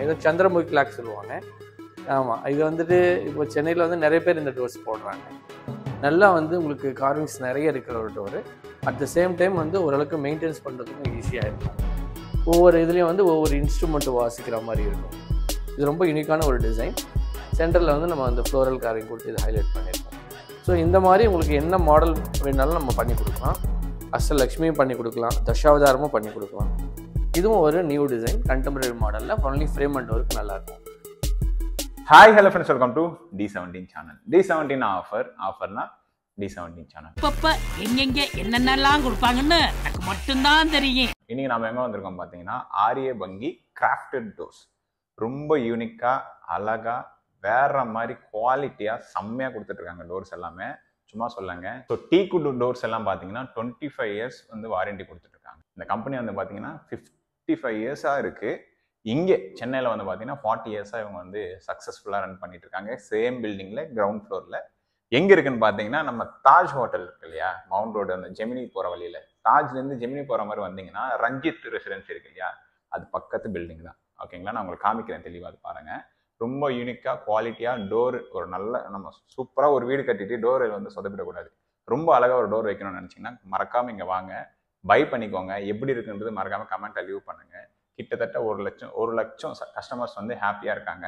இது சந்திரமுகி கிளாக் சொல்லுவாங்க. ஆமாம், இது வந்துட்டு இப்போ சென்னையில் வந்து நிறைய பேர் இந்த டோர்ஸ் போடுறாங்க. நல்லா வந்து உங்களுக்கு கார்விங்ஸ் நிறைய இருக்கிற ஒரு door. At the same time வந்து ஓரளவுக்கு மெயின்டைன்ஸ் பண்ணுறதுக்கும் ஈஸியாக இருக்கும். ஒவ்வொரு இதுலேயும் வந்து ஒவ்வொரு இன்ஸ்ட்ருமெண்ட்டு வாசிக்கிற மாதிரி இருக்கும். இது ரொம்ப யூனிக்கான ஒரு டிசைன். சென்டரில் வந்து நம்ம அந்த ஃப்ளோரல் கார்விங் கொடுத்து இதை ஹைலைட் பண்ணியிருக்கோம். ஸோ இந்த மாதிரி உங்களுக்கு என்ன மாடல் வேணாலும் நம்ம பண்ணி கொடுக்கலாம். அஷ்டலக்ஷ்மியும் பண்ணி கொடுக்கலாம், தசாவதாரமும் பண்ணி கொடுக்கலாம். இதுவும் ஒரு நியூ டிசைன், கண்டெம்பரரி மாடலில் ஒன்லி ஃப்ரேம் அண்ட் ஒர்க் நல்லாயிருக்கும். Hi hello friends, welcome to D17 channel. D17 ஆஃபர்னா D17 channel. இப்ப எங்கெங்க என்னென்னலாம் கொடுப்பாங்கன்னு எனக்கு மட்டும்தான் தெரியும். இன்னைக்கு நாம எங்க வந்திருக்கோம் பார்த்தீங்கன்னா, ஆரிய பங்கி கிராஃப்டட் டோர்ஸ். ரொம்ப யூனிக்கா, அழகா, வேற மாதிரி குவாலிட்டியா செம்மையா கொடுத்துட்டு இருக்காங்க டோர்ஸ் எல்லாமே. சும்மா சொல்லுங்க. ஸோ டீக்குட் டோர்ஸ் எல்லாம் பார்த்தீங்கன்னா 25 இயர்ஸ் வந்து வாரண்டி கொடுத்துட்டு இருக்காங்க. இந்த கம்பெனி வந்து பார்த்தீங்கன்னா 55 இயர்ஸா இருக்கு. இங்கே சென்னையில் வந்து பார்த்தீங்கன்னா 40 இயர்ஸாக இவங்க வந்து சக்ஸஸ்ஃபுல்லாக ரன் பண்ணிட்டு இருக்காங்க. சேம் பில்டிங்கில் கிரவுண்ட் ஃப்ளோரில். எங்கே இருக்குன்னு பார்த்தீங்கன்னா, நம்ம தாஜ் ஹோட்டல் இருக்கு இல்லையா, மவுண்ட் ரோடு, அந்த ஜெமினி போகிற வழியில், தாஜ்லேருந்து ஜெமினி போகிற மாதிரி வந்தீங்கன்னா ரஞ்சித் ரெசிடென்சி இருக்கு இல்லையா, அது பக்கத்து பில்டிங் தான். ஓகேங்களா, நான் உங்களுக்கு காமிக்கிறேன் தெளிவாக. அது பாருங்கள், ரொம்ப யூனிக்காக குவாலிட்டியாக டோர், ஒரு நல்ல நம்ம சூப்பராக ஒரு வீடு கட்டிட்டு டோர் வந்து சொதப்பிடக்கூடாது. ரொம்ப அழகாக ஒரு டோர் வைக்கணும்னு நினச்சிங்கன்னா மறக்காமல் இங்கே வாங்க, பை பண்ணிக்கோங்க. எப்படி இருக்குன்றது மறக்காமல் கமெண்ட்டை லீவ் பண்ணுங்கள். கிட்டத்தட்ட 1 லட்சம் கஸ்டமர்ஸ் வந்து ஹாப்பியாக இருக்காங்க.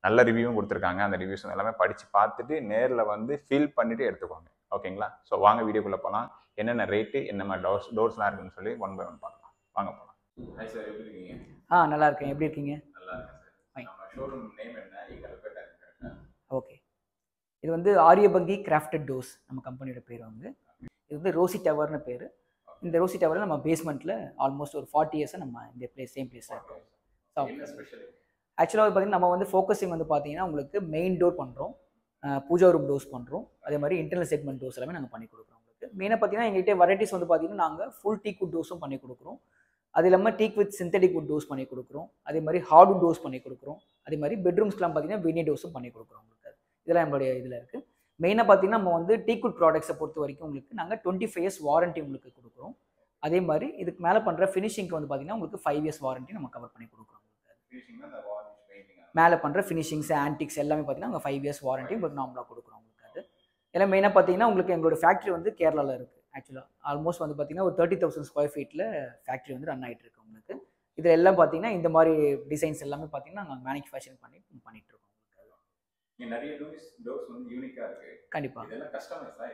நல்ல ரிவ்யூவும் கொடுத்துருக்காங்க. அந்த ரிவ்யூஸ் எல்லாமே படித்து பார்த்துட்டு நேரில் வந்து ஃபீல் பண்ணிவிட்டு எடுத்துக்கோங்க. ஓகேங்களா, ஸோ வாங்க வீடியோக்குள்ளே போகலாம். என்னென்ன ரேட்டு, என்ன மாதிரி டோர்ஸ்லாம் இருக்குன்னு சொல்லி 1 by 1 பார்க்கலாம். வாங்க போகலாம். ஹாய் சார், எப்படி இருக்கீங்க? நல்லா இருக்கேன். எப்படி இருக்கீங்க? நல்லா இருக்கேன் சார். நம்ம ஷோரூம் நேம் என்ன, எங்கே லொக்கேட் ஆகிருக்கு? ஓகே, இது வந்து ஆரியபங்கி கிராஃப்டட் டோர்ஸ் நம்ம கம்பெனியோட பேர். வந்து இது வந்து ரோசி டவர்னு பேர். இந்த ரோசி டவரில் நம்ம பேஸ்மெண்ட்டில் ஆல்மோஸ்ட் ஒரு 40 இயர்ஸாக நம்ம இந்த சேம் பிளேஸில் இருக்கோம். ஸோ ஆக்சுவலாக பார்த்தீங்கன்னா நம்ம வந்து ஃபோக்கஸிங் வந்து பார்த்தீங்கன்னா உங்களுக்கு மெயின் டோர் பண்ணுறோம், பூஜா ரூம் டோர்ஸ் பண்ணுறோம், அதே மாதிரி இன்டர்னல் செக்மெண்ட் டோர்ஸ் எல்லாமே நாங்கள் பண்ணி கொடுக்குறோம். உங்களுக்கு மெயினாக பார்த்தீங்கன்னா எங்கள்கிட்ட வெரைட்டிஸ் வந்து பார்த்தீங்கன்னா நாங்கள் ஃபுல் டீக் வுட் டோர்ஸும் பண்ணி கொடுக்குறோம். அது இல்லாமல் டீக் வித் சிந்தட்டிக் வுட் டோர்ஸ் பண்ணி கொடுக்குறோம். அதே மாதிரி ஹார்ட்வுட் டோர்ஸ் பண்ணி கொடுக்குறோம். அதே மாதிரி பெட்ரூம்ஸ்லாம் பார்த்தீங்கன்னா வினி டோர்ஸும் பண்ணி கொடுக்குறோம். உங்களுக்கு இதெல்லாம் நம்மளுடைய இதில் இருக்குது. மெயினாக பார்த்தீங்கன்னா நம்ம வந்து டீக் வுட் ப்ராடக்ட்ஸை பொறுத்த வரைக்கும் உங்களுக்கு நாங்கள் 25 இயர்ஸ் வாரண்ட்டி உங்களுக்கு கொடுக்குறோம். அதே மாதிரி இதுக்கு மேலே பண்ணுற ஃபினிஷிங்க்கு வந்து பார்த்தீங்கன்னா உங்களுக்கு 5 இயர்ஸ் வாரண்ட்டி நம்ம கவர் பண்ணி கொடுக்குறோம். மேலே பண்ணுற ஃபினிஷிங்ஸ், ஆன்டிக்ஸ் எல்லாமே பார்த்தீங்கன்னா அவங்க 5 இயர்ஸ் வாரண்ட்டி உங்களுக்கு நார்மலாக கொடுக்குறோம். உங்களுக்கு அது எல்லாம் மெயினாக பார்த்தீங்கன்னா உங்களுக்கு எங்களோட ஃபேக்ட்ரி வந்து கேரளாவில் இருக்குது. ஆக்சுவலாக ஆல்மோஸ்ட் வந்து பார்த்தீங்கன்னா ஒரு 30,000 ஸ்கொயர் ஃபீட்டில் ஃபேக்ட்ரி வந்து ரன் ஆகிட்டு இருக்கு. உங்களுக்கு இதில் எல்லாம் பார்த்தீங்கன்னா இந்த மாதிரி டிசைன்ஸ் எல்லாமே பார்த்தீங்கன்னா நாங்கள் மேனுஃபேக்சரிங் பண்ணிட்டு இருக்கோம். நிறைய டோர்ஸ் வந்து யூனிக்காக இருக்குது. கண்டிப்பாக இதெல்லாம் கஸ்டமைஸா?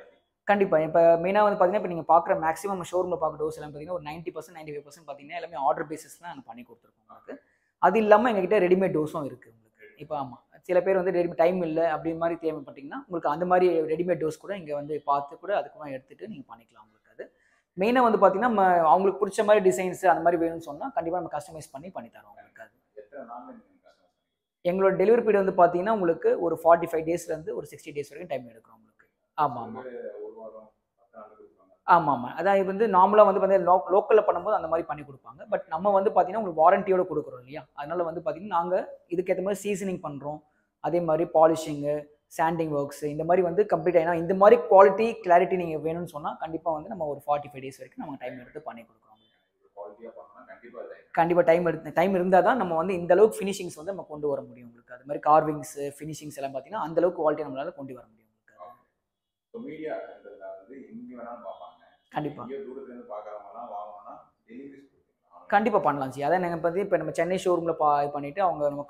கண்டிப்பாக. இப்போ மெயினாக வந்து பார்த்தீங்கன்னா இப்போ நீங்கள் பார்க்குற மேக்ஸிமம் ஷோரூமில் பார்க்குற டோர்ஸ் எல்லாம் பார்த்தீங்கன்னா ஒரு 90% 95% பார்த்தீங்கன்னா எல்லாமே ஆர்டர் பேசிஸ்லாம் நாங்கள் பண்ணி கொடுத்துருக்கோம். உங்களுக்கு அது இல்லாமல் எங்ககிட்ட ரெடிமேட் டோர்ஸும் இருக்குது. உங்களுக்கு இப்போ ஆமாம், சில பேர் வந்து ரெடிமேட் டைம் இல்லை அப்படி மாதிரி தேவைப்பட்டிங்கன்னா உங்களுக்கு அந்த மாதிரி ரெடிமேட் டோர்ஸ் கூட இங்கே வந்து பார்த்து கூட அதுக்குமா எடுத்துகிட்டு நீங்கள் பண்ணிக்கலாம். உங்களுக்கு அது மெயினாக வந்து பார்த்தீங்கன்னா நம்ம அவங்களுக்கு பிடிச்ச மாதிரி டிசைன்ஸ் அந்த மாதிரி வேணும்னு சொன்னால் கண்டிப்பாக நம்ம கஸ்டமைஸ் பண்ணி தரோம். உங்களுக்கு அது எங்களோட டெலிவரி பீரியட் வந்து பார்த்தீங்கன்னா உங்களுக்கு ஒரு 45 டேஸ்லேருந்து ஒரு 60 டேஸ் வரைக்கும் டைம் எடுக்கிறோம். உங்களுக்கு ஆமாம். அதான் இது வந்து நார்மலாக வந்து பார்த்தீங்கன்னா லோக்கலில் பண்ணும்போது அந்த மாதிரி பண்ணி கொடுப்பாங்க. பட் நம்ம வந்து பார்த்தீங்கன்னா உங்களுக்கு வாரண்டியோட கொடுக்குறோம் இல்லையா, அதனால வந்து பார்த்தீங்கன்னா நாங்கள் இதுக்கேற்ற மாதிரி சீசனிங் பண்ணுறோம். அதே மாதிரி பாலிஷிங்கு, சாண்டிங் ஒர்க்ஸ் இந்த மாதிரி வந்து கம்ப்ளீட்டாக, ஏன்னா இந்த மாதிரி குவாலிட்டி கிளாரிட்டி நீங்கள் வேணும்னு சொன்னால் கண்டிப்பாக வந்து நம்ம ஒரு 45 டேஸ் வரைக்கும் நம்ம டைம் எடுத்து பண்ணி கொடுக்குறோம். கண்டிப்பாக டைம் இருந்தால் தான் நம்ம வந்து இந்த அளவுக்கு ஃபினிஷிங்ஸ் வந்து நம்ம கொண்டு வர முடியும். உங்களுக்கு அது மாதிரி கார்விங்ஸ், ஃபினிஷிங்ஸ் எல்லாம் பார்த்தீங்கன்னா அந்த அளவுக்கு குவாலிட்டி நம்மளால கொண்டு வர முடியும். கண்டிப்பாக பண்ணலாம் ஜி. அதான் நாங்கள் பார்த்து இப்போ நம்ம சென்னை ஷோரூமில் பண்ணிவிட்டு அவங்க நம்ம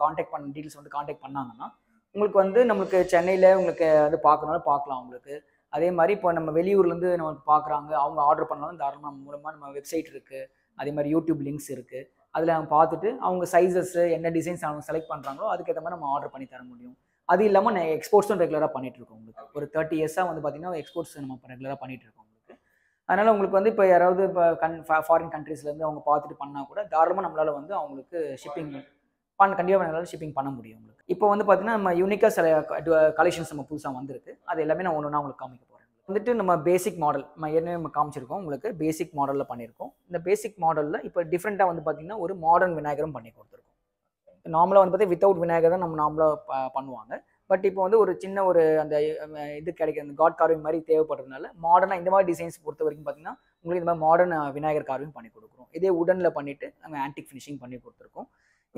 டீட்டெயில்ஸ் வந்து காண்டாக்ட் பண்ணாங்கன்னா உங்களுக்கு வந்து நம்மளுக்கு சென்னையில் உங்களுக்கு அது பார்க்கணும்னாலும் பார்க்கலாம். உங்களுக்கு அதே மாதிரி இப்போ நம்ம வெளியூர்லேருந்து நமக்கு பார்க்குறாங்க, அவங்க ஆர்டர் பண்ணாலும் தாராளமாக மூலமாக நம்ம வெப்சைட் இருக்குது, அதே மாதிரி யூடியூப் லிங்க்ஸ் இருக்குது. அதில் அவங்க பார்த்துட்டு அவங்க சைஸஸ் என்ன டிசைன்ஸ் அவங்க செலக்ட் பண்ணுறாங்களோ அதுக்கேற்ற மாதிரி நம்ம ஆர்டர் பண்ணி தர முடியும். அது இல்லாமல் நான் எக்ஸ்போர்ட்ஸும் ரெகுலராக பண்ணிகிட்ருக்கோம். உங்களுக்கு ஒரு 30 இயர்ஸாக வந்து பார்த்தீங்கன்னா எக்ஸ்போர்ட்ஸ் நம்ம ரெகுலராக பண்ணிகிட்ருக்கோம். உங்களுக்கு அதனால் உங்களுக்கு வந்து இப்போ யாராவது இப்போ ஃபாரின் கண்ட்ரீஸ்லேருந்து அவங்க பார்த்துட்டு பண்ணால் கூட தாராளமாக நம்மளால் வந்து அவங்களுக்கு ஷிப்பிங் கண்டிப்பாக நம்மளால் ஷிப்பிங் பண்ண முடியும். உங்களுக்கு இப்போ வந்து பார்த்தீங்கன்னா நம்ம யூனிக்காக சில கலெக்ஷன்ஸ் நம்ம புதுசாக வந்திருக்கு. அது எல்லாமே நான் ஒன்று உங்களுக்கு காமிக்க போகிறேன். வந்துட்டு நம்ம பேசிக் மாடல் நம்ம ஏற்கனவே நம்ம காமிச்சிருக்கோம். உங்களுக்கு பேசிக் மாடலில் பண்ணியிருக்கோம். இந்த பேசிக் மாடலில் இப்போ டிஃப்ரெண்ட்டாக வந்து பார்த்தீங்கன்னா ஒரு மாடர்ன் விநாயகரும் பண்ணி கொடுத்துருக்கோம். நார்மலாக வந்து பார்த்தீங்கன்னா வித்தவுட் விநாயகர் தான் நம்ம நார்மலாக பண்ணுவாங்க. பட் இப்போ வந்து ஒரு சின்ன ஒரு அந்த இது கிடைக்கிற அந்த காட் கார்விங் மாதிரி தேவைப்படுறதுனால மாடர்னாக இந்த மாதிரி டிசைன்ஸ் பொறுத்த வரைக்கும் பார்த்தீங்கன்னா உங்களுக்கு இந்த மாதிரி மாடர்ன் விநாயகர் கார்விங் பண்ணி கொடுக்குறோம். இதே உடனில் பண்ணிவிட்டு நம்ம ஆன்டிக் ஃபினிஷிங் பண்ணி கொடுத்துருக்கோம்.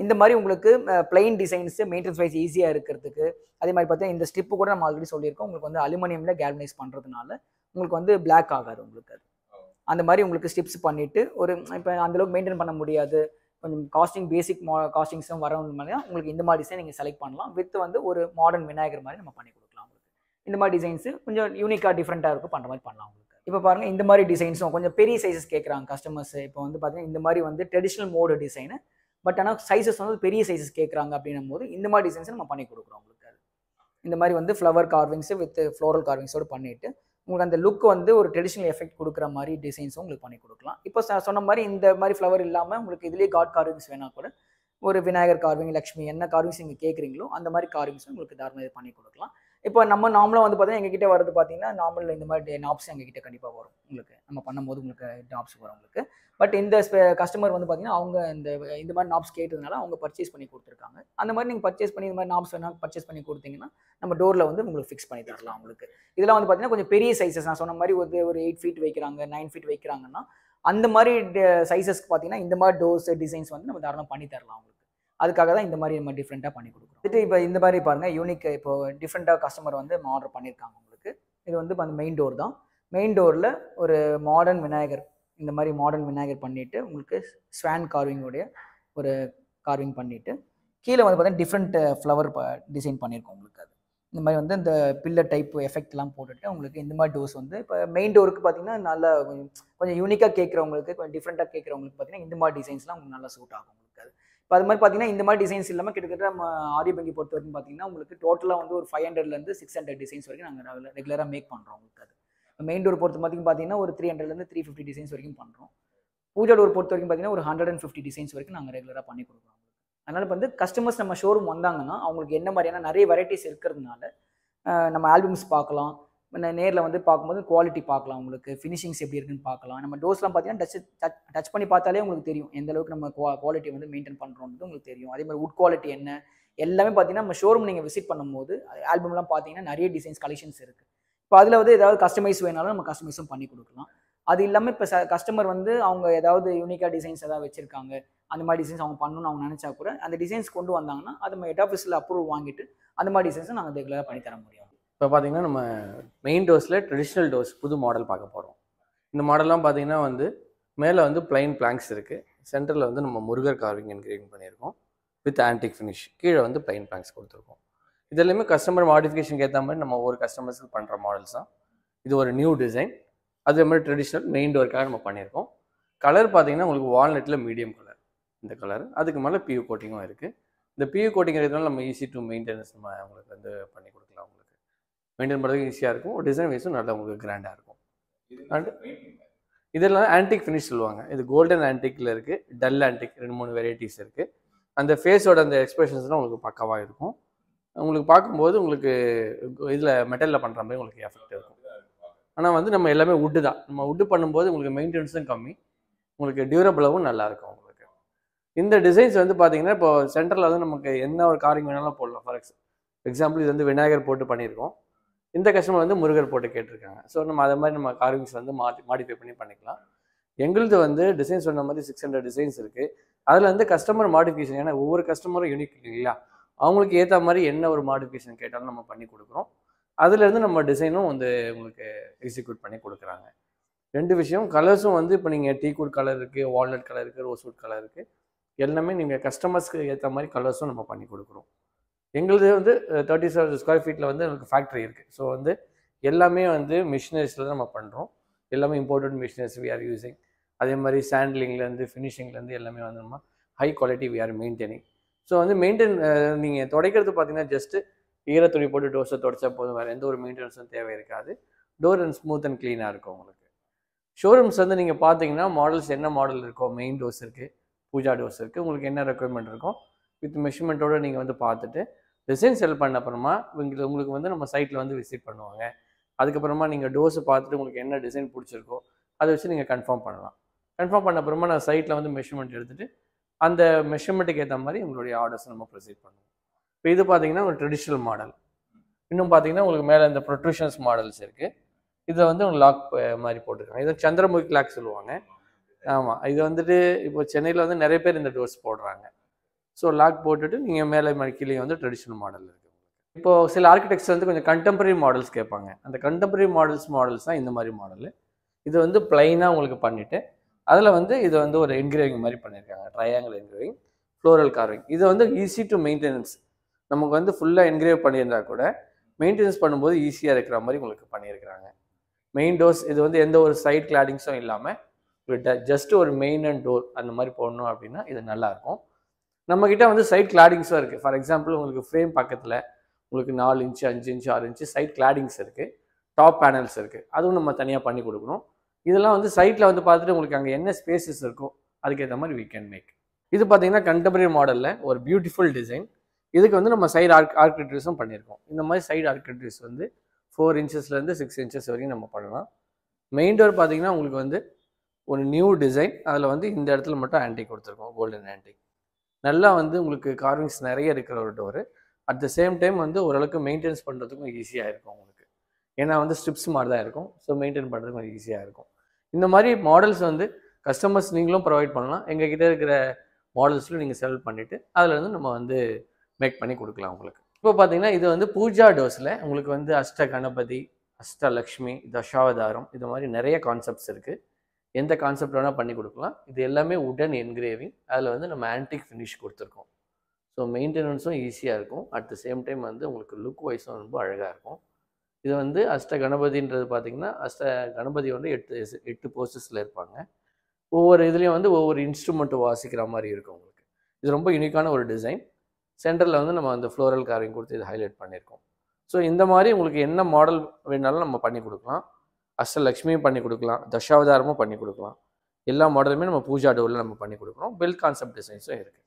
இந்த மாதிரி உங்களுக்கு பிளைன் டிசைன்ஸ் மெயின்டெனன்ஸ் வைஸ் ஈஸியாக இருக்கிறதுக்கு. அதே மாதிரி பார்த்தீங்கன்னா இந்த ஸ்ட்ரிப்பு கூட நம்ம ஆல்ரெடி சொல்லியிருக்கோம், உங்களுக்கு வந்து அலுமினியமில் கேல்வனைஸ் பண்ணுறதுனால உங்களுக்கு வந்து பிளாக் ஆகாது உங்களுக்கு. அது அந்த மாதிரி உங்களுக்கு ஸ்டிப்ஸ் பண்ணிவிட்டு ஒரு இப்போ அந்தளவுக்கு மெயின்டைன் பண்ண முடியாது, கொஞ்சம் காஸ்டிங் பேசிக் காஸ்டிங்ஸும் வரணும்னா உங்களுக்கு இந்த மாதிரி டிசைன் நீங்கள் செலக்ட் பண்ணலாம். வித் வந்து ஒரு மாடர்ன் விநாயகர் மாதிரி நம்ம பண்ணி கொடுக்கலாம் உங்களுக்கு. இந்த மாதிரி டிசைன்ஸு கொஞ்சம் யூனிக்காக டிஃப்ரெண்ட்டாக இருக்கும், பண்ணுற மாதிரி பண்ணலாம் உங்களுக்கு. இப்போ பாருங்கள் இந்த மாதிரி டிசைன்ஸும் கொஞ்சம் பெரிய சைஸஸ் கேட்குறாங்க கஸ்டமர்ஸ். இப்போ வந்து பார்த்தீங்கன்னா இந்த மாதிரி வந்து ட்ரெடிஷ்னல் மோடு டிசைனு, பட் ஆனால் சைஸஸ் வந்து பெரிய சைஸஸ் கேட்குறாங்க அப்படின்னும் போது இந்த மாதிரி டிசைன்ஸை நம்ம பண்ணி கொடுக்குறோம் உங்களுக்கு. அது இந்த மாதிரி வந்து ஃப்ளவர் கார்விங்ஸு வித் ஃப்ளோரல் கார்விங்ஸோடு பண்ணிவிட்டு உங்களுக்கு அந்த லுக் வந்து ஒரு ட்ரெடிஷ்னல் எஃபெக்ட் கொடுக்குற மாதிரி டிசைன்ஸும் உங்களுக்கு பண்ணி கொடுக்கலாம். இப்போ சொன்ன மாதிரி இந்த மாதிரி ஃப்ளவர் இல்லாமல் உங்களுக்கு இதுலேயே காட் கார்விங்ஸ் வேணால் கூட ஒரு விநாயகர் கார்விங், லக்ஷ்மி என்ன கார்விங்ஸ் நீங்கள் கேட்குறீங்களோ அந்த மாதிரி கார்விங்ஸும் உங்களுக்கு தாராளமாக பண்ணி கொடுக்கலாம். இப்போ நம்ம நார்மலாக வந்து பார்த்தீங்கன்னா எங்ககிட்ட வரது பார்த்தீங்கன்னா நார்மல் இந்த மாதிரி நாப்ஸ் எங்ககிட்ட கண்டிப்பாக வரும் உங்களுக்கு. நம்ம பண்ணும்போது உங்களுக்கு நாப்ஸ் வரும் உங்களுக்கு. பட் இந்த கஸ்டமர் வந்து பார்த்தீங்கன்னா அவங்க இந்த மாதிரி நாப்ஸ் கேட்டதுனால அவங்க பர்ச்சேஸ் பண்ணி கொடுத்துருக்காங்க. அந்த மாதிரி நீங்கள் பர்ச்சேஸ் பண்ணி இந்த மாதிரி நாப்ஸ் வேணால் பர்ச்சேஸ் பண்ணி கொடுத்தீங்கன்னா நம்ம டோரில் வந்து உங்களுக்கு ஃபிக்ஸ் பண்ணி தரலாம் உங்களுக்கு. இதெல்லாம் வந்து பார்த்தீங்கன்னா கொஞ்சம் பெரிய சைஸஸ், நான் சொன்ன மாதிரி ஒரு 8 ஃபீட் வைக்கிறாங்க, 9 ஃபீட் வைக்கிறாங்கன்னா அந்த மாதிரி சைஸஸ்க்கு பார்த்தீங்கன்னா இந்த மாதிரி டோர்ஸ் டிசைன்ஸ் வந்து நம்ம தாராளமாக பண்ணி தரலாம் உங்களுக்கு. அதுக்காக தான் இந்த மாதிரி நம்ம டிஃப்ரெண்ட்டாக பண்ணி கொடுக்குறோம். இப்போ இந்த மாதிரி பாருங்கள் யூனிக், இப்போ டிஃப்ரெண்ட்டாக கஸ்டமர் வந்து ஆர்டர் பண்ணியிருக்காங்க உங்களுக்கு. இது வந்து அந்த மெயின் டோர் தான். மெயின் டோரில் ஒரு மாடர்ன் விநாயகர், இந்த மாதிரி மாடர்ன் விநாயகர் பண்ணிவிட்டு உங்களுக்கு ஸ்வான் கார்விங்கோடைய ஒரு கார்விங் பண்ணிவிட்டு கீழே வந்து பார்த்தீங்கன்னா டிஃப்ரெண்ட் ஃப்ளவர் டிசைன் பண்ணியிருக்கோம் உங்களுக்கு. அது இந்த மாதிரி வந்து இந்த பில்லர் டைப் எஃபெக்ட்லாம் போட்டுட்டு உங்களுக்கு இந்த மாதிரி டோர்ஸ் வந்து இப்போ மெயின் டோருக்கு பார்த்தீங்கன்னா நல்லா கொஞ்சம் யூனிக்காக கேட்குறவங்களுக்கு, கொஞ்சம் டிஃப்ரெண்ட்டாக கேட்குறவங்களுக்கு பார்த்தீங்கன்னா இந்த மாதிரி டிசைன்ஸ்லாம் உங்களுக்கு நல்லா சூட் ஆகும் உங்களுக்கு. அது இப்போ அது மாதிரி பார்த்தீங்கன்னா இந்த மாதிரி டிசைன்ஸ் இல்லாமல் கிட்டத்தட்ட நம்ம ஆரிய பங்கி பொறுத்த வரைக்கும் பார்த்தீங்கன்னா உங்களுக்கு டோட்டலாக வந்து ஒரு 500லேருந்து 600 டிசைன்ஸ் வரைக்கும் நாங்கள் ரெகுலராக மேக் பண்ணுறோம் உங்களுக்கு. அது மெயின் டோர் பொறுத்த வரைக்கும் பார்த்தீங்கன்னா ஒரு 300லேருந்து 350 டிசைன்ஸ் வரைக்கும் பண்ணுறோம். பூஜா டோர் பொறுத்த வரைக்கும் பார்த்தீங்கன்னா ஒரு 150 டிசைன்ஸ் வரைக்கும் நாங்கள் ரெகுலராக பண்ணி கொடுக்குறோம். அதனால் இப்போ வந்து கஸ்டமர்ஸ் நம்ம ஷோரூம் வந்தாங்கன்னா அவங்களுக்கு என்ன மாதிரியான நிறைய வெரைட்டிஸ் இருக்கிறதுனால நம்ம ஆல்பம்ஸ் பார்க்கலாம், நேரில் வந்து பார்க்கும்போது குவாலிட்டி பார்க்கலாம், உங்களுக்கு ஃபினிஷிங்ஸ் எப்படி இருக்குன்னு பார்க்கலாம். நம்ம டோர்ஸ்லாம் பார்த்தீங்கன்னா டச் பண்ணி பார்த்தாலே உங்களுக்கு தெரியும் எந்த அளவுக்கு நம்ம குவாலிட்டி வந்து மெயின்டைன் பண்ணுறோன்றது உங்களுக்கு தெரியும். அதே மாதிரி வுட் குவாலிட்டி என்ன எல்லாமே பார்த்தீங்கன்னா நம்ம ஷோரூம் நீங்கள் விசிட் பண்ணும்போது ஆல்பம்லாம் பார்த்தீங்கன்னா நிறைய டிசைன்ஸ் கலெக்ஷன்ஸ் இருக்குது. இப்போ அதில் வந்து ஏதாவது கஸ்டமைஸ் வேணாலும் நம்ம கஸ்டமைஸும் பண்ணி கொடுக்கலாம். அது இல்லாமல் இப்போ கஸ்டமர் வந்து அவங்க ஏதாவது யூனிக்காக டிசைன்ஸ் ஏதாவது வச்சுருக்காங்க, அந்த மாதிரி டிசைன்ஸ் அவங்க பண்ணணும்னு அவங்க நினச்சா கூட அந்த டிசைன்ஸ் கொண்டு வந்தாங்கன்னா அது நம்ம ஹெட் ஆஃபீஸில் அப்ரூவல் வாங்கிட்டு அந்த மாதிரி டிசைன்ஸை நாங்கள் ரெகுலராக பண்ணி தர முடியும். இப்போ பார்த்தீங்கன்னா நம்ம மெயின் டோர்ஸில் ட்ரெடிஷ்னல் டோர்ஸ் புது மாடல் பார்க்க போகிறோம். இந்த மாடல்லாம் பார்த்தீங்கன்னா வந்து மேலே வந்து பிளைன் பிளாங்க்ஸ் இருக்குது, சென்டரில் வந்து நம்ம முருகர் கார்விங் என்கிரேவிங் பண்ணியிருக்கோம் வித் ஆன்டிக் ஃபினிஷ், கீழே வந்து பிளைன் பிளாங்க்ஸ் கொடுத்துருக்கோம். இது எல்லாமே கஸ்டமர் மாடிஃபிகேஷனுக்கு ஏற்ற மாதிரி நம்ம ஒவ்வொரு கஸ்டமர்ஸுக்கு பண்ணுற மாடல்ஸ் தான். இது ஒரு நியூ டிசைன், அதே மாதிரி ட்ரெடிஷ்னல் மெயின் டோருக்காக நம்ம பண்ணியிருக்கோம். கலர் பார்த்தீங்கன்னா உங்களுக்கு வால்நெட்டில் மீடியம் கலர் இந்த கலர், அதுக்கு மேலே பியூ கோட்டிங்கும் இருக்குது. இந்த பியூ கோட்டிங் இருக்கிறதுனால நம்ம ஈஸி டு மெயின்டெனன்ஸ் நம்ம உங்களுக்கு வந்து பண்ணி கொடுக்கலாம். உங்களுக்கு மெயின்டைன் பண்ணுறதுக்கு ஈஸியாக இருக்கும், டிசைன் வைஸும் நல்லா உங்களுக்கு கிராண்டாக இருக்கும். அண்ட் இதெல்லாம் ஆன்டிக் ஃபினிஷ் சொல்லுவாங்க. இது கோல்டன் ஆன்டிக்கில் இருக்குது, டல் ஆன்டிக், 2-3 வெரைட்டிஸ் இருக்குது. அந்த ஃபேஸோட அந்த எக்ஸ்பிரஷன்ஸ்லாம் உங்களுக்கு பக்காவாக இருக்கும். உங்களுக்கு பார்க்கும்போது உங்களுக்கு இதில் மெட்டலில் பண்ணுற மாதிரி உங்களுக்கு எஃபெக்ட் இருக்கும். ஆனால் வந்து நம்ம எல்லாமே வுட்டு தான். நம்ம வுட்டு பண்ணும்போது உங்களுக்கு மெயின்டெனன்ஸும் கம்மி, உங்களுக்கு டியூரபிளாகவும் நல்லாயிருக்கும் உங்களுக்கு. இந்த டிசைன்ஸ் வந்து பார்த்தீங்கன்னா இப்போ சென்டரில் வந்து நமக்கு என்ன ஒரு காரியம் வேணாலும் போடலாம். ஃபார் எக்ஸாம்பிள் இது வந்து விநாயகர் போட்டு பண்ணியிருக்கோம், இந்த கஸ்டமர் வந்து முருகர் போட்டு கேட்டிருக்காங்க. ஸோ நம்ம அதை மாதிரி நம்ம கார்விங்ஸ் வந்து மாடிஃபை பண்ணி பண்ணிக்கலாம். எங்களுது வந்து டிசைன்ஸ் சொன்ன மாதிரி 600 டிசைன்ஸ் இருக்குது. அதில் வந்து கஸ்டமர் மாடிஃபிகேஷன், ஏன்னா ஒவ்வொரு கஸ்டமரும் யூனிக் இல்லைங்களா, அவங்களுக்கு ஏற்ற மாதிரி என்ன ஒரு மாடிஃபிகேஷன் கேட்டாலும் நம்ம பண்ணி கொடுக்குறோம். அதுலேருந்து நம்ம டிசைனும் வந்து உங்களுக்கு எக்ஸிக்யூட் பண்ணி கொடுக்குறாங்க. 2 விஷயம், கலர்ஸும் வந்து இப்போ நீங்கள் டீக்வுட் கலர் இருக்குது, வால்நட் கலர் இருக்குது, ரோஸ்வுட் கலர் இருக்குது, எல்லாமே நீங்கள் கஸ்டமர்ஸ்க்கு ஏற்ற மாதிரி கலர்ஸும் நம்ம பண்ணி கொடுக்குறோம். எங்களுது வந்து 37 ஸ்கொயர் ஃபீட்டில் வந்து எனக்கு ஃபேக்ட்ரி இருக்குது. ஸோ வந்து எல்லாமே வந்து மிஷினரிஸில் தான் நம்ம பண்ணுறோம். எல்லாமே imported machineries we are using. அதே மாதிரி சாண்ட்லிங்லேருந்து ஃபினிஷிங்லேருந்து எல்லாமே வந்து நம்ம high quality we are maintaining. So வந்து நீங்கள் துடைக்கிறது பார்த்தீங்கன்னா ஜஸ்ட்டு ஈரத்துணி போட்டு டோர்ஸை துடைச்சா போதும், வேறு எந்த ஒரு மெயின்டெனன்ஸும் தேவை இருக்காது. டோர் அண்ட் ஸ்மூத் அண்ட் க்ளீனாக இருக்கும் உங்களுக்கு. ஷோரூம்ஸ் வந்து நீங்கள் பார்த்தீங்கன்னா மாடல்ஸ் என்ன மாடல் இருக்கோ, மெயின் டோர்ஸ் இருக்குது, பூஜா டோர்ஸ் இருக்குது, உங்களுக்கு என்ன ரெக்குயர்மெண்ட் இருக்கோ வித் மெஷர்மெண்ட்டோடு நீங்கள் வந்து பார்த்துட்டு டிசைன் செல் பண்ண அப்புறமா உங்களுக்கு வந்து நம்ம சைட்டில் வந்து விசிட் பண்ணுவாங்க. அதுக்கப்புறமா நீங்கள் டோர்ஸை பார்த்துட்டு உங்களுக்கு என்ன டிசைன் பிடிச்சிருக்கோ அதை வச்சு நீங்கள் கன்ஃபார்ம் பண்ணலாம். கன்ஃபார்ம் பண்ண அப்புறமா நான் சைட்டில் வந்து மெஷர்மெண்ட் எடுத்துகிட்டு அந்த மெஷர்மெண்ட்டுக்கு ஏற்ற மாதிரி உங்களுடைய ஆர்டர்ஸ் நம்ம ப்ரொசீட் பண்ணுவோம். இப்போ இது பார்த்தீங்கன்னா ஒரு ட்ரெடிஷ்னல் மாடல். இன்னும் பார்த்தீங்கன்னா உங்களுக்கு மேலே இந்த ப்ரொட்ரூஷன்ஸ் மாடல்ஸ் இருக்குது. இதில் வந்து ஒரு லாக் மாதிரி போட்டிருக்காங்க. இது சந்திரமுகி லாக் சொல்லுவாங்க. ஆமாம், இது வந்துட்டு இப்போ சென்னையில் வந்து நிறைய பேர் இந்த டோர்ஸ் போடுறாங்க. ஸோ லாக் போட்டுட்டு நீங்கள் மேலே கீழே வந்து ட்ரெடிஷ்னல் மாடல் இருக்குது. இப்போது சில ஆர்கிடெக்ட்ஸ் வந்து கொஞ்சம் கண்டெம்பரரி மாடல்ஸ் கேட்பாங்க. அந்த கண்டெம்பரரி மாடல்ஸ் தான் இந்த மாதிரி மாடல். இது வந்து பிளைனாக உங்களுக்கு பண்ணிவிட்டு அதில் வந்து இது வந்து ஒரு என்கிரேவிங் மாதிரி பண்ணியிருக்காங்க. Triangle engraving, floral carving. இது வந்து ஈஸி டு மெயின்டெனன்ஸ். நமக்கு வந்து ஃபுல்லாக என்கிரேவ் பண்ணியிருந்தா கூட மெயின்டெனன்ஸ் பண்ணும்போது ஈஸியாக இருக்கிற மாதிரி உங்களுக்கு பண்ணியிருக்கிறாங்க. மெயின் டோர்ஸ் இது வந்து எந்த ஒரு சைட் கிளாடிங்ஸும் இல்லாமல் ஜஸ்ட் ஒரு மெயின் அண்ட் டோர் அந்த மாதிரி போடணும் அப்படின்னா இது நல்லாயிருக்கும். நம்மக்கிட்ட வந்து சைட் கிளாடிங்ஸும் இருக்குது. ஃபார் எக்ஸாம்பிள் உங்களுக்கு ஃப்ரேம் பக்கத்தில் உங்களுக்கு 4 inch 5 inch 6 inch side claddings இருக்குது, டாப் பேனல்ஸ் இருக்குது. அதுவும் நம்ம தனியாக பண்ணி கொடுக்கணும். இதெல்லாம் வந்து சைட்டில் வந்து பார்த்துட்டு உங்களுக்கு அங்கே என்ன ஸ்பேசஸ் இருக்கோ அதுக்கேற்ற மாதிரி we can make. இது பார்த்தீங்கன்னா கண்டெம்பரரி மாடலில் ஒரு பியூட்டிஃபுல் டிசைன். இதுக்கு வந்து நம்ம சைடு ஆர்கிடெக்சர்ஸும் பண்ணியிருக்கோம். இந்த மாதிரி சைடு ஆர்கிடெக்சர்ஸ் வந்து 4 இன்ச்சஸ்லேருந்து 6 இன்ச்சஸ் வரைக்கும் நம்ம பண்ணலாம். மெயின் டோர் பார்த்தீங்கன்னா உங்களுக்கு வந்து ஒரு நியூ டிசைன். அதில் வந்து இந்த இடத்துல மட்டும் ஆன்டிக் கொடுத்துருக்கோம், கோல்டன் ஆன்டிக். நல்லா வந்து உங்களுக்கு கார்விங்ஸ் நிறைய இருக்கிற ஒரு door. At the same time வந்து ஓரளவுக்கு மெயின்டெனன்ஸ் பண்ணுறதுக்கும் ஈஸியாக இருக்கும் உங்களுக்கு. ஏன்னா வந்து ஸ்ட்ரிப்ஸ் மாதிரி தான் இருக்கும். ஸோ மெயின்டைன் பண்ணுறதுக்கும் கொஞ்சம் ஈஸியாக இருக்கும். இந்த மாதிரி மாடல்ஸ் வந்து கஸ்டமர்ஸ் நீங்களும் ப்ரொவைட் பண்ணலாம். எங்ககிட்ட இருக்கிற மாடல்ஸில் நீங்கள் செலக்ட் பண்ணிவிட்டு அதில் வந்து நம்ம வந்து மேக் பண்ணி கொடுக்கலாம் உங்களுக்கு. இப்போ பார்த்தீங்கன்னா இது வந்து பூஜா டோர்ஸில் உங்களுக்கு வந்து அஷ்ட கணபதி, அஷ்டலக்ஷ்மி, தசாவதாரம் இது மாதிரி நிறைய கான்செப்ட்ஸ் இருக்குது. எந்த கான்செப்ட் வேணால் பண்ணி கொடுக்கலாம். இது எல்லாமே உடன் என்கிரேவிங். அதில் வந்து நம்ம ஆன்டிக் ஃபினிஷ் கொடுத்துருக்கோம். ஸோ மெயின்டெனன்ஸும் ஈஸியாக இருக்கும். அட் த சேம் டைம் வந்து உங்களுக்கு லுக் வைஸும் ரொம்ப அழகாக இருக்கும். இது வந்து அஷ்ட கணபதின்றது பார்த்தீங்கன்னா அஷ்ட கணபதி வந்து 8 போஸ்டர்ஸில் இருப்பாங்க. ஒவ்வொரு இதுலேயும் வந்து ஒவ்வொரு இன்ஸ்ட்ருமெண்ட்டு வாசிக்கிற மாதிரி இருக்கும் உங்களுக்கு. இது ரொம்ப யூனிக்கான ஒரு டிசைன். சென்டரில் வந்து நம்ம அந்த ஃப்ளோரல் கார்விங் கொடுத்து இது ஹைலைட் பண்ணியிருக்கோம். ஸோ இந்த மாதிரி உங்களுக்கு என்ன மாடல் வேணாலும் நம்ம பண்ணி கொடுக்கலாம். அஷ்டலக்ஷ்மியும் பண்ணி கொடுக்கலாம், தசாவதாரமும் பண்ணி கொடுக்கலாம். எல்லா மாடலுமே நம்ம பூஜா டோரில் நம்ம பண்ணி கொடுக்குறோம். பெல் கான்செப்ட் டிசைன்ஸும் இருக்குது.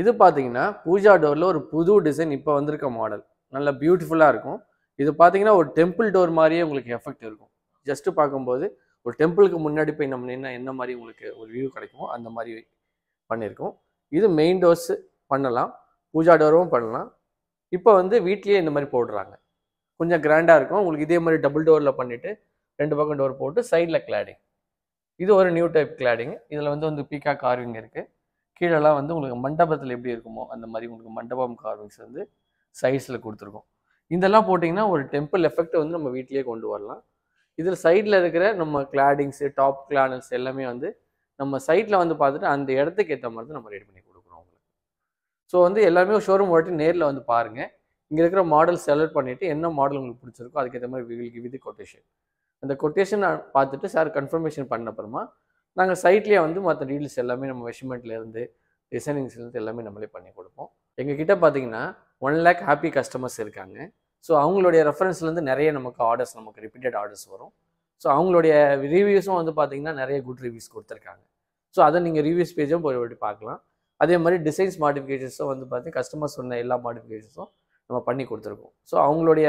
இது பார்த்தீங்கன்னா பூஜா டோரில் ஒரு புது டிசைன் இப்போ வந்திருக்க மாடல். நல்ல பியூட்டிஃபுல்லாக இருக்கும். இது பார்த்தீங்கன்னா ஒரு டெம்பிள் டோர் மாதிரியே உங்களுக்கு எஃபெக்ட் இருக்கும். ஜஸ்ட்டு பார்க்கும்போது ஒரு டெம்பிளுக்கு முன்னாடி போய் நம்ம நின்னா என்ன மாதிரி உங்களுக்கு ஒரு வியூ கிடைக்குமோ அந்த மாதிரி பண்ணியிருக்கோம். இது மெயின் டோர்ஸ் பண்ணலாம், பூஜா டோரும் பண்ணலாம். இப்போ வந்து வீட்லேயே இந்த மாதிரி போடுறாங்க. கொஞ்சம் கிராண்டாக இருக்கும். உங்களுக்கு இதே மாதிரி டபுள் டோரில் பண்ணிவிட்டு 2 பக்கம் டோர் போட்டு சைடில் கிளாடிங். இது ஒரு நியூ டைப் கிளாடிங். இதில் வந்து பீக்கா கார்விங் இருக்குது. கீழெல்லாம் வந்து உங்களுக்கு மண்டபத்தில் எப்படி இருக்குமோ அந்த மாதிரி உங்களுக்கு மண்டபம் கார்விங்ஸ் வந்து சைஸில் கொடுத்துருக்கோம். இதெல்லாம் போட்டிங்கன்னா ஒரு டெம்பிள் எஃபெக்ட் வந்து நம்ம வீட்டிலேயே கொண்டு வரலாம். இதில் சைடில் இருக்கிற நம்ம கிளாடிங்ஸு, டாப் கிளானல்ஸ் எல்லாமே வந்து நம்ம சைட்டில் வந்து பார்த்துட்டு அந்த இடத்துக்கு ஏற்ற மாதிரி தான் நம்ம ரெடி பண்ணி கொடுக்குறோம் உங்களுக்கு. ஸோ வந்து எல்லாமே ஷோரூம் ஓட்டி நேரில் வந்து பாருங்கள். இங்கே இருக்கிற மாடல் செலக்ட் பண்ணிவிட்டு என்ன மாடல் உங்களுக்கு பிடிச்சிருக்கோ அதுக்கேற்ற மாதிரி we will give you the quotation. அந்த கொட்டேஷன் பார்த்துட்டு சார் கன்ஃபர்மேஷன் பண்ண அப்புறமா நாங்கள் சைட்லேயே வந்து மற்ற டீட்டெயில்ஸ் எல்லாமே நம்ம மெஷர்மெண்ட்லேருந்து டிசைனிங்ஸ்லேருந்து எல்லாமே நம்மளே பண்ணி கொடுப்போம். எங்ககிட்ட பார்த்தீங்கன்னா 1 lakh ஹாப்பி கஸ்டமர்ஸ் இருக்காங்க. ஸோ அவங்களுடைய ரெஃபரன்ஸ்லேருந்து நிறைய நமக்கு ஆர்டர்ஸ், நமக்கு ரிப்பீட்டட் ஆர்டர்ஸ் வரும். ஸோ அவங்களுடைய ரிவ்யூஸும் வந்து பார்த்தீங்கன்னா நிறைய குட் ரிவ்யூஸ் கொடுத்துருக்காங்க. ஸோ அதை நீங்கள் ரிவ்யூஸ் பேஜும் போய் பார்க்கலாம். அதே மாதிரி டிசைன்ஸ் மாடிஃபிகேஷன்ஸும் வந்து பார்த்தீங்கன்னா கஸ்டமர் சொன்ன எல்லா மாடிஃபிகேஷன்ஸும் நம்ம பண்ணி கொடுத்துருக்கோம். ஸோ அவங்களுடைய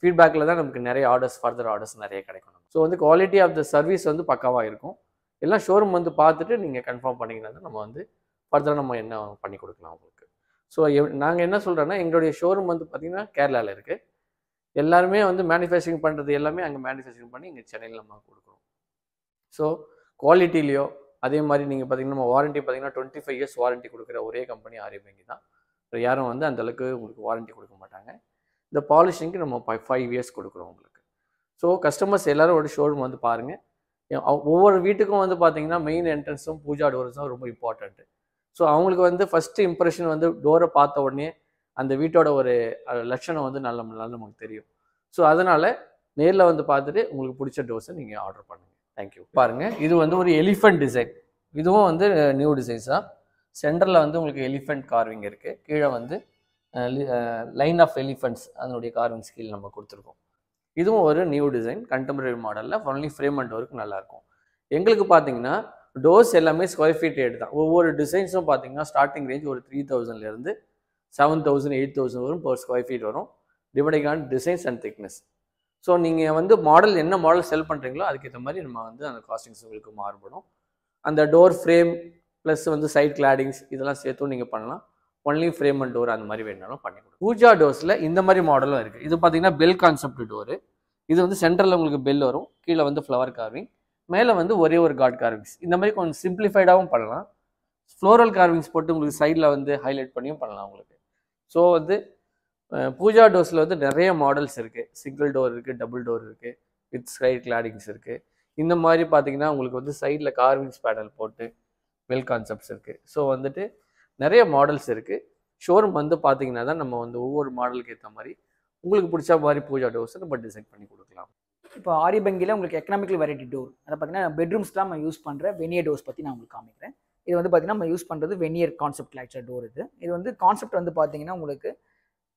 ஃபீட்பேக்கில் தான் நமக்கு நிறைய ஆர்டர்ஸ், ஃபர்தர் ஆர்டர்ஸ் நிறைய கிடைக்கும். ஸோ வந்து குவாலிட்டி ஆஃப் த சர்வீஸ் வந்து பக்காவாக இருக்கும். எல்லாம் ஷோரூம் வந்து பார்த்துட்டு நீங்கள் கன்ஃபார்ம் பண்ணிங்கன்னா நம்ம வந்து ஃபர்தராக நம்ம என்ன பண்ணி கொடுக்கலாம் உங்களுக்கு. ஸோ நாங்கள் என்ன சொல்கிறோன்னா எங்களுடைய ஷோரூம் வந்து பார்த்திங்கன்னா கேரளாவில் இருக்குது. எல்லாருமே வந்து மேனுஃபேக்சரிங் பண்ணுறது எல்லாமே அங்கே மேனுஃபேக்சரிங் பண்ணி இங்கே சென்னையில் நம்ம கொடுக்குறோம். ஸோ குவாலிட்டிலையோ அதே மாதிரி நீங்கள் பார்த்திங்கன்னா நம்ம வாரண்ட்டி பார்த்திங்கன்னா 25 years வாரண்ட்டி கொடுக்குற ஒரே கம்பெனி ஆரிய வங்கி தான். யாரும் வந்து அந்தளவுக்கு உங்களுக்கு வாரண்ட்டி கொடுக்க மாட்டாங்க. இந்த பாலிஷிங்க்கு நம்ம 5 years கொடுக்குறோம் உங்களுக்கு. ஸோ கஸ்டமர்ஸ் எல்லோரும் ஒரு ஷோரூம் வந்து பாருங்கள். ஒவ்வொரு வீட்டுக்கும் வந்து பார்த்திங்கன்னா மெயின் என்ட்ரன்ஸும் பூஜா டோர்ஸும் ரொம்ப இம்பார்ட்டண்ட்டு. ஸோ அவங்களுக்கு வந்து ஃபஸ்ட்டு இம்ப்ரெஷன் வந்து டோரை பார்த்த உடனே அந்த வீட்டோட ஒரு லட்சணம் வந்து நல்ல நமக்கு தெரியும். ஸோ அதனால் நேரில் வந்து பார்த்துட்டு உங்களுக்கு பிடிச்ச டோர்ஸை நீங்கள் ஆர்டர் பண்ணுங்கள். தேங்க்யூ. பாருங்கள், இது வந்து ஒரு எலிஃபெண்ட் டிசைன். இதுவும் வந்து நியூ டிசைன்ஸ் தான். சென்டரில் வந்து உங்களுக்கு எலிஃபெண்ட் கார்விங் இருக்குது. கீழே வந்து லைன் ஆஃப் எலிஃபெண்ட்ஸ் அதனுடைய கார்விங்ஸ் கீழே நம்ம கொடுத்துருக்கோம். இதுவும் ஒரு நியூ டிசைன், கண்டெம்பரரி மாடலில் ஒன்லி ஃப்ரேம் அண்ட் டோருக்கு நல்லாயிருக்கும். எங்களுக்கு பார்த்தீங்கன்னா டோர்ஸ் எல்லாமே ஸ்கொயர் ஃபீட் ரேட் தான். ஒவ்வொரு டிசைன்ஸும் பார்த்தீங்கன்னா ஸ்டார்டிங் ரேஞ்ச் ஒரு 3000லேருந்து 7000, 8000 வரும் per ஸ்கொயர் ஃபீட் வரும், depending on designs and thickness. So நீங்கள் வந்து மாடல் என்ன மாடல் செல் பண்ணுறீங்களோ அதுக்கேற்ற மாதிரி நம்ம வந்து அந்த காஸ்டிங்ஸ் உங்களுக்கு மாறுபடும். அந்த டோர் ஃப்ரேம் ப்ளஸ் வந்து சைட் கிளாடிங்ஸ் இதெல்லாம் சேர்த்தும் நீங்கள் பண்ணலாம். ஒன்லி ஃப்ரேம் அண்ட் டோர் அந்த மாதிரி வேணாலும் பண்ணி கொடுக்கும். பூஜா டோர்ஸில் இந்த மாதிரி மாடலும் இருக்குது. இது பார்த்தீங்கன்னா பெல் கான்செப்ட் டோரு. இது வந்து சென்டரில் உங்களுக்கு பெல் வரும், கீழே வந்து ஃப்ளவர் கார்விங், மேலே வந்து ஒரே ஒரு காட் கார்விங்ஸ். இந்த மாதிரி கொஞ்சம் சிம்பிளிஃபைடாகவும் பண்ணலாம். ஃப்ளோரல் கார்விங்ஸ் போட்டு உங்களுக்கு சைடில் வந்து ஹைலைட் பண்ணியும் பண்ணலாம் உங்களுக்கு. ஸோ வந்து பூஜா டோர்ஸில் வந்து நிறைய மாடல்ஸ் இருக்குது. சிங்கிள் டோர் இருக்குது, டபுள் டோர் இருக்குது, வித் ஸ்கைட் கிளாடிங்ஸ் இருக்குது. இந்த மாதிரி பார்த்தீங்கன்னா உங்களுக்கு வந்து சைடில் கார்விங்ஸ் பேனல் போட்டு வெல் கான்செப்ட்ஸ் இருக்குது. ஸோ வந்துட்டு நிறைய மாடல்ஸ் இருக்குது. ஷோரூம் வந்து பார்த்தீங்கன்னா தான் நம்ம வந்து ஒவ்வொரு மாடலுக்கு ஏற்ற மாதிரி உங்களுக்கு பிடிச்ச மாதிரி பூஜா டோர்ஸை நம்ம டிசைன் பண்ணி கொடுக்கலாம். இப்போ ஆரியபங்கியில் உங்களுக்கு எக்கனாமிக்கல் வெரைட்டி டோர், அதை பார்த்தீங்கன்னா பெட்ரூம்ஸ்லாம் நம்ம யூஸ் பண்ணுற வெனியர் டோர்ஸ் பற்றி நான் உங்களுக்கு காமிக்கிறேன். இது வந்து பார்த்தீங்கன்னா நம்ம யூஸ் பண்ணுறது வெனியர் கான்செப்ட் ஆக்சுவல் டோர். இது வந்து கான்செப்ட் வந்து பார்த்தீங்கன்னா உங்களுக்கு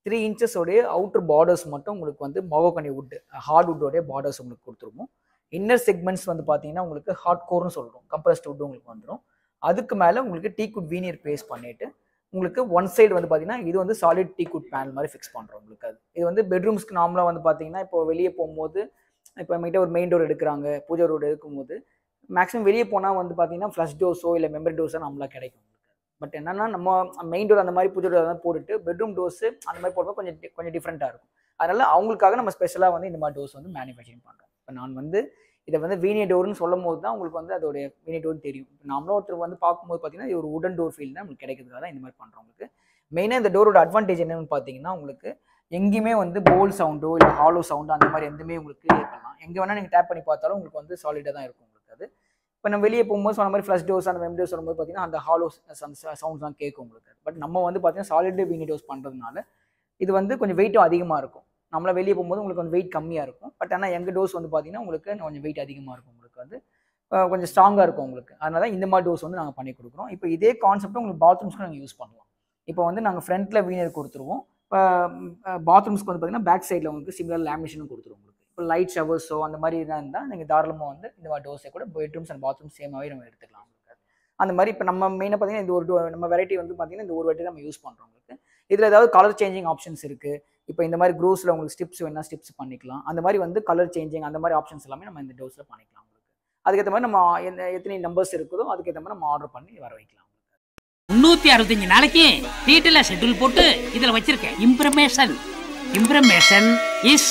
3 இன்ச்சஸோடைய அவுட்டர் பார்டர்ஸ் மட்டும் உங்களுக்கு வந்து மொகோகனி வுட், ஹார்ட் வுட்டோடைய பார்டர்ஸ் உங்களுக்கு கொடுத்துருவோம். இன்னர் செக்மெண்ட்ஸ் வந்து பார்த்தீங்கன்னா உங்களுக்கு ஹார்ட் கோர்னு சொல்கிறோம், கம்ப்ரஸ்ட் வுட் உங்களுக்கு வந்துடும். அதுக்கு மேலே உங்களுக்கு டீக்குட் வீனியர் பேஸ் பண்ணிவிட்டு உங்களுக்கு ஒன் சைடு வந்து பார்த்தீங்கன்னா இது வந்து சாலிட் டீக்குட் பேனல் மாதிரி ஃபிக்ஸ் பண்ணுறோம் உங்களுக்கு. இது வந்து பெட்ரூம்ஸ்க்கு நார்மலாக வந்து பார்த்தீங்கன்னா இப்போ வெளியே போகும்போது இப்போ நம்மகிட்ட ஒரு மெயின் டோர் எடுக்கிறாங்க, பூஜா டோர் எடுக்கும்போது மேக்ஸிமம் வெளியே போனால் வந்து பார்த்தீங்கன்னா ஃப்ளஷ் டோர்ஸோ இல்லை மெம்பர் டோர்ஸோ நம்மளாக கிடைக்கும். பட் என்னன்னா நம்ம மெயின் டோர் அந்த மாதிரி பூஜா டோர் தான் போட்டுட்டு பெட்ரூம் டோர்ஸு அந்த மாதிரி போடும்போது கொஞ்சம் டிஃப்ரெண்ட்டாக இருக்கும். அதனால அவங்களுக்காக நம்ம ஸ்பெஷலாக வந்து இந்த மாதிரி டோர்ஸ் வந்து மேனுஃபேக்சரிங் பண்ணுறோம். இப்போ நான் வந்து இதை வந்து வீனியர் டோர்னு சொல்லும் போது தான் உங்களுக்கு வந்து அதோடைய வீனியர் டோர்னு தெரியும். இப்போ நம்மளும் ஒருத்தர் வந்து பார்க்கும்போது பார்த்தீங்கன்னா இது ஒரு உடன் டோர் ஃபீல் தான் உங்களுக்கு கிடைக்கிறதுக்காக தான் இந்த மாதிரி பண்ணுறோம். உங்களுக்கு மெயினாக இந்த டோரோட அட்வான்டேஜ் என்னன்னு பார்த்தீங்கன்னா உங்களுக்கு எங்கேயுமே வந்து போல் சவுண்டோ இல்லை ஹாலோ சவுண்டோ அந்த மாதிரி எதுவுமே உங்களுக்கு பண்ணலாம். எங்கே வேணால் நீங்கள் டேப் பண்ணி பார்த்தாலும் உங்களுக்கு வந்து சாலிடாக தான் இருக்கும் உங்களுக்கு. அது இப்போ நம்ம வெளியே போகும்போது சொன்ன மாதிரி ஃப்ளஷ் டோர்ஸ் அந்த மெம் டோர்ஸ் வரும்போது பார்த்தீங்கன்னா அந்த ஹாலோ சவுண்ட்ஸ் தான் கேட்கும் உங்களுக்கு. பட் நம்ம வந்து பார்த்தீங்கன்னா சாலிட் வீனியர் டோர்ஸ் பண்ணுறதுனால இது வந்து கொஞ்சம் வெயிட்டும் அதிகமாக இருக்கும். நம்மள வெளியே போகும்போது உங்களுக்கு வந்து வெயிட் கம்மியாக இருக்கும். பட் ஆனால் எங்கள் டோஸ் வந்து பார்த்தீங்கன்னா உங்களுக்கு கொஞ்சம் வெயிட் அதிகமாக இருக்கும். உங்களுக்கு வந்து கொஞ்சம் ஸ்ட்ராங்காக இருக்கும் உங்களுக்கு. அதனால இந்த மாதிரி டோஸ் வந்து நாங்கள் பண்ணி கொடுக்குறோம். இப்போ இதே கான்செப்ட் உங்களுக்கு பாத்ரூம்ஸ்க்கு நாங்கள் யூஸ் பண்ணலாம். இப்போ வந்து நாங்கள் ஃப்ரண்ட்டில் வீனியர் கொடுத்துருவோம். இப்போ பாத்ரூம்ஸ்க்கு வந்து பார்த்தீங்கன்னா பேக் சைடில் உங்களுக்கு சிமிலர் லேமினேஷனும் கொடுத்துருவோம் உங்களுக்கு. இப்போ லைட் ஷவர்ஸோ அந்த மாதிரி இதாக இருந்தால் நீங்கள் தாராளமாக வந்து இந்த மாதிரி டோஸை கூட பெட்ரூம்ஸ் அண்ட் பாத்ரூம் சேமாகவே நம்ம எடுத்துக்கலாம் உங்களுக்கு. அந்த மாதிரி இப்போ நம்ம மெயினாக பார்த்தீங்கன்னா இந்த ஒரு நம்ம வெரைட்டி வந்து பார்த்தீங்கன்னா இந்த ஒரு வெரைட்டி நம்ம யூஸ் பண்ணுறோம் உங்களுக்கு. இதில் ஏதாவது கலர் சேஞ்சிங் ஆப்ஷன்ஸ் இருக்குது. இப்போ இந்த மாதிரி க்ரூஸில் உங்களுக்கு ஸ்டிப்ஸ் வேணால் ஸ்டிப்ஸ் பண்ணிக்கலாம். அந்த மாதிரி வந்து கலர் சேஞ்சிங் அந்த மாதிரி ஆப்ஷன்ஸ் எல்லாமே நம்ம இந்த டோஸில் பண்ணிக்கலாம் உங்களுக்கு. அதுக்கேற்ற மாதிரி நம்ம எத்தனை நம்பர்ஸ் இருக்குதோ அதுக்கேற்ற மாதிரி நம்ம ஆர்டர் பண்ணி வர வைக்கலாம். 365 நாளைக்கு டீட்டெயிலாக ஷெட்யூல் போட்டு இதில் வச்சிருக்கேன். இம்ப்ரமேஷன் இஸ்